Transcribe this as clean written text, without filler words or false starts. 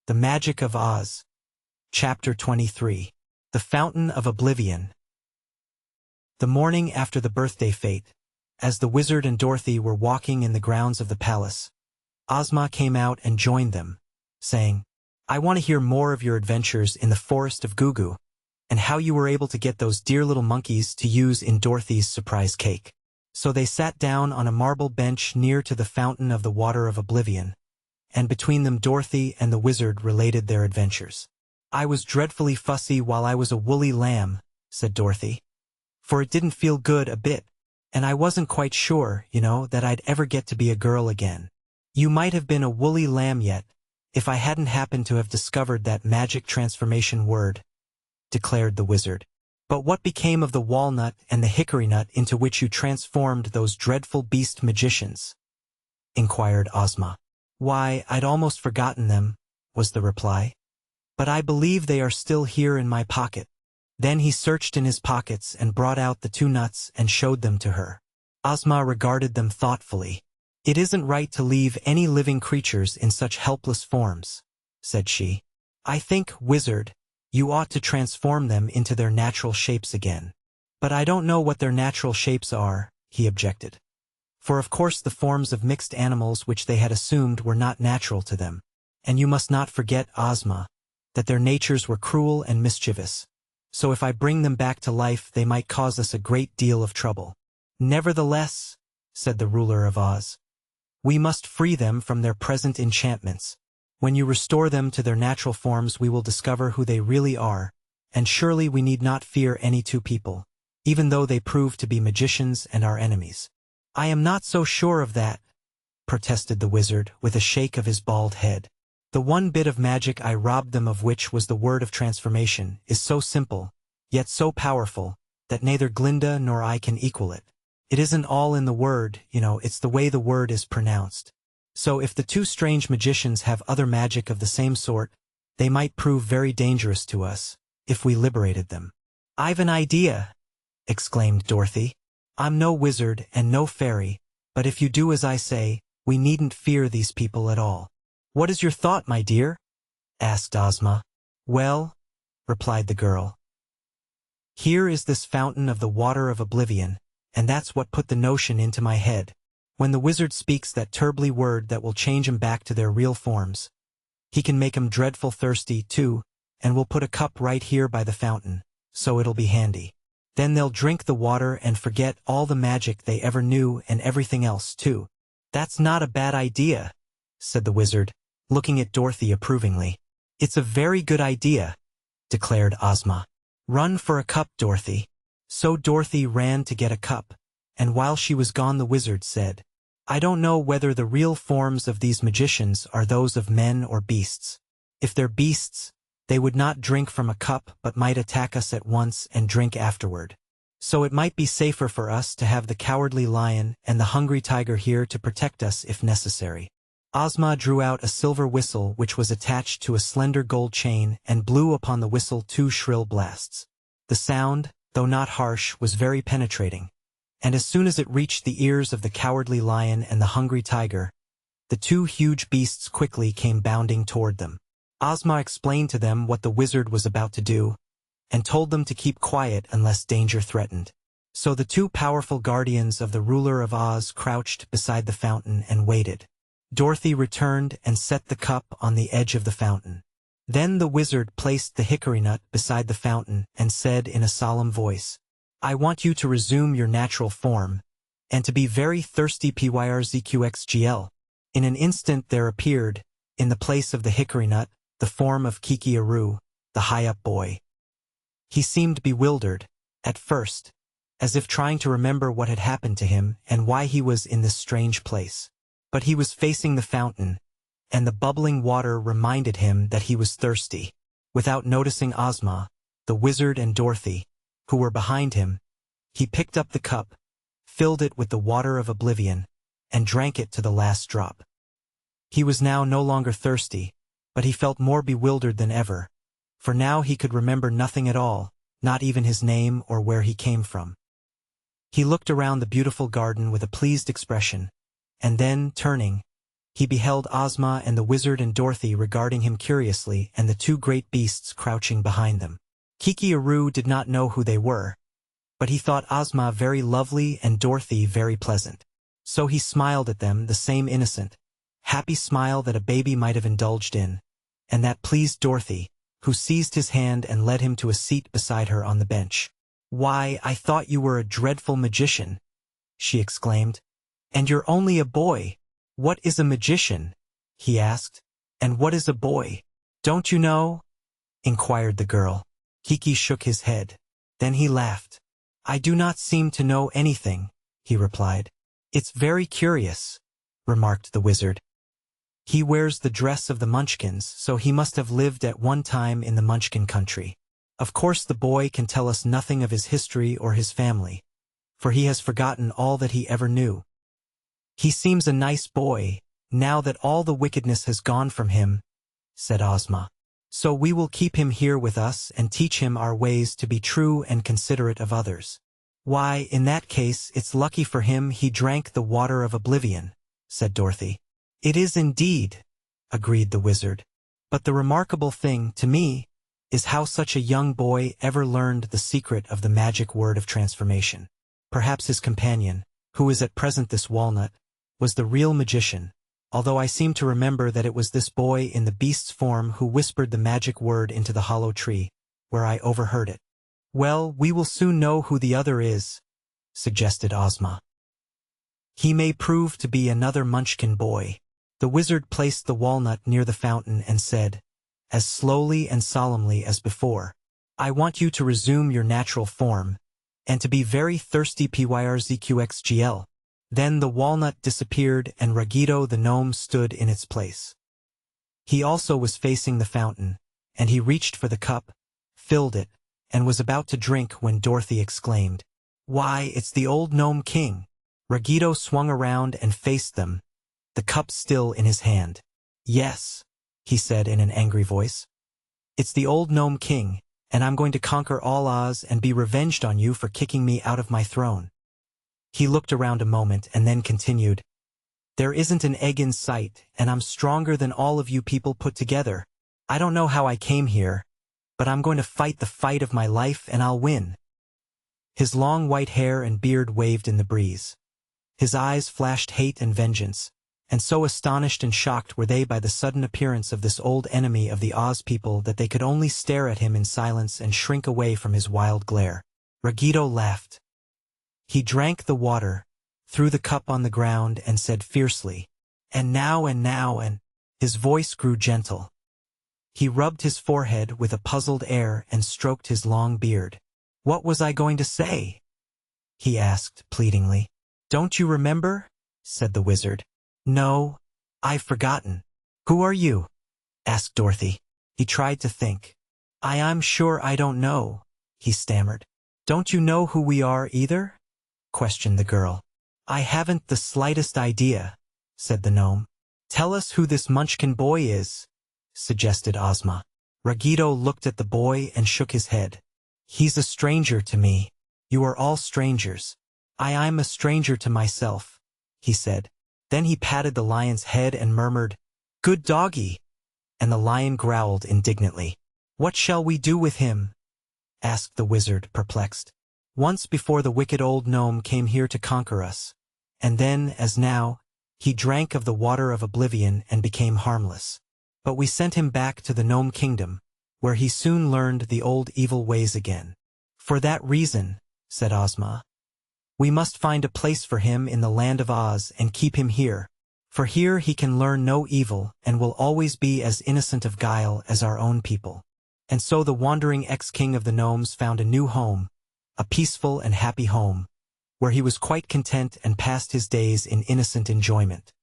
The Magic of Oz. Chapter 23. The Fountain of Oblivion. The morning after the birthday fete, as the wizard and Dorothy were walking in the grounds of the palace, Ozma came out and joined them, saying, "I want to hear more of your adventures in the forest of Goo Goo, and how you were able to get those dear little monkeys to use in Dorothy's surprise cake." So they sat down on a marble bench near to the Fountain of the Water of Oblivion, and between them Dorothy and the wizard related their adventures. "I was dreadfully fussy while I was a woolly lamb," said Dorothy, "for it didn't feel good a bit, and I wasn't quite sure, that I'd ever get to be a girl again." "You might have been a woolly lamb yet, if I hadn't happened to have discovered that magic transformation word," declared the wizard. "But what became of the walnut and the hickory nut into which you transformed those dreadful beast magicians?" inquired Ozma. "Why, I'd almost forgotten them," was the reply. "But I believe they are still here in my pocket." Then he searched in his pockets and brought out the two nuts and showed them to her. Ozma regarded them thoughtfully. "It isn't right to leave any living creatures in such helpless forms," said she. "I think, wizard, you ought to transform them into their natural shapes again." "But I don't know what their natural shapes are," he objected. For of course the forms of mixed animals which they had assumed were not natural to them. And you must not forget, Ozma, that their natures were cruel and mischievous. So if I bring them back to life they might cause us a great deal of trouble. "Nevertheless," said the ruler of Oz, "we must free them from their present enchantments. When you restore them to their natural forms we will discover who they really are, and surely we need not fear any two people, even though they prove to be magicians and our enemies." "I am not so sure of that," protested the wizard with a shake of his bald head. "The one bit of magic I robbed them of, which was the word of transformation, is so simple, yet so powerful, that neither Glinda nor I can equal it. It isn't all in the word, it's the way the word is pronounced. So if the two strange magicians have other magic of the same sort, they might prove very dangerous to us, if we liberated them." "I've an idea," exclaimed Dorothy. "I'm no wizard and no fairy, but if you do as I say, we needn't fear these people at all." "What is your thought, my dear?" asked Ozma. "Well," replied the girl, "here is this Fountain of the Water of Oblivion, and that's what put the notion into my head. When the wizard speaks that terribly word that will change 'em back to their real forms, he can make 'em dreadful thirsty, too, and we'll put a cup right here by the fountain, so it'll be handy. Then they'll drink the water and forget all the magic they ever knew and everything else, too." "That's not a bad idea," said the wizard, looking at Dorothy approvingly. "It's a very good idea," declared Ozma. "Run for a cup, Dorothy." So Dorothy ran to get a cup, and while she was gone the wizard said, "I don't know whether the real forms of these magicians are those of men or beasts. If they're beasts, they would not drink from a cup but might attack us at once and drink afterward. So it might be safer for us to have the cowardly lion and the hungry tiger here to protect us if necessary." Ozma drew out a silver whistle which was attached to a slender gold chain and blew upon the whistle 2 shrill blasts. The sound, though not harsh, was very penetrating, and as soon as it reached the ears of the cowardly lion and the hungry tiger, the 2 huge beasts quickly came bounding toward them. Ozma explained to them what the wizard was about to do, and told them to keep quiet unless danger threatened. So the 2 powerful guardians of the ruler of Oz crouched beside the fountain and waited. Dorothy returned and set the cup on the edge of the fountain. Then the wizard placed the hickory nut beside the fountain and said in a solemn voice, "I want you to resume your natural form, and to be very thirsty pyrzqxgl." In an instant there appeared, in the place of the hickory nut, the form of Kiki-Aru, the high-up boy. He seemed bewildered, at first, as if trying to remember what had happened to him and why he was in this strange place. But he was facing the fountain, and the bubbling water reminded him that he was thirsty. Without noticing Ozma, the wizard and Dorothy, who were behind him, he picked up the cup, filled it with the water of oblivion, and drank it to the last drop. He was now no longer thirsty, but he felt more bewildered than ever, for now he could remember nothing at all, not even his name or where he came from. He looked around the beautiful garden with a pleased expression, and then, turning, He beheld Ozma and the wizard and Dorothy regarding him curiously and the two great beasts crouching behind them. Kiki-Aru did not know who they were, but he thought Ozma very lovely and Dorothy very pleasant. So he smiled at them, the same innocent, happy smile that a baby might have indulged in, and that pleased Dorothy, who seized his hand and led him to a seat beside her on the bench. "Why, I thought you were a dreadful magician," she exclaimed. "And you're only a boy. What is a magician?" he asked. "And what is a boy? Don't you know?" inquired the girl. Kiki shook his head. Then he laughed. "I do not seem to know anything," he replied. "It's very curious," remarked the wizard. "He wears the dress of the Munchkins, so he must have lived at one time in the Munchkin country. Of course the boy can tell us nothing of his history or his family, for he has forgotten all that he ever knew. He seems a nice boy, now that all the wickedness has gone from him," said Ozma. "So we will keep him here with us and teach him our ways to be true and considerate of others." "Why, in that case, it's lucky for him he drank the water of oblivion," said Dorothy. "It is indeed," agreed the wizard. "But the remarkable thing, to me, is how such a young boy ever learned the secret of the magic word of transformation. Perhaps his companion, who is at present this walnut, was the real magician, although I seem to remember that it was this boy in the beast's form who whispered the magic word into the hollow tree, where I overheard it." "Well, we will soon know who the other is," suggested Ozma. "He may prove to be another Munchkin boy." The wizard placed the walnut near the fountain and said, as slowly and solemnly as before, "I want you to resume your natural form, and to be very thirsty pyrzqxgl. Then the walnut disappeared and Ragito the gnome stood in its place. He also was facing the fountain, and he reached for the cup, filled it, and was about to drink when Dorothy exclaimed, "Why, it's the old gnome king!" Ragito swung around and faced them, the cup still in his hand. "Yes," he said in an angry voice. "It's the old gnome king, and I'm going to conquer all Oz and be revenged on you for kicking me out of my throne." He looked around a moment and then continued, "There isn't an egg in sight, and I'm stronger than all of you people put together. I don't know how I came here, but I'm going to fight the fight of my life and I'll win." His long white hair and beard waved in the breeze. His eyes flashed hate and vengeance, and so astonished and shocked were they by the sudden appearance of this old enemy of the Oz people that they could only stare at him in silence and shrink away from his wild glare. Ragito laughed. He drank the water, threw the cup on the ground, and said fiercely, and now, and his voice grew gentle. He rubbed his forehead with a puzzled air and stroked his long beard. "What was I going to say?" he asked pleadingly. "Don't you remember?" said the wizard. "No, I've forgotten." "Who are you?" asked Dorothy. He tried to think. I'm sure I don't know," he stammered. "Don't you know who we are either?" questioned the girl. "I haven't the slightest idea," said the gnome. "Tell us who this Munchkin boy is," suggested Ozma. Ragito looked at the boy and shook his head. "He's a stranger to me. You are all strangers. I'm a stranger to myself," he said. Then he patted the lion's head and murmured, "Good doggy," and the lion growled indignantly. "What shall we do with him?" asked the wizard, perplexed. "Once before the wicked old gnome came here to conquer us, and then, as now, he drank of the water of oblivion and became harmless. But we sent him back to the gnome kingdom, where he soon learned the old evil ways again. For that reason," said Ozma, "we must find a place for him in the land of Oz and keep him here. For here he can learn no evil and will always be as innocent of guile as our own people." And so the wandering ex-king of the gnomes found a new home, a peaceful and happy home, where he was quite content and passed his days in innocent enjoyment.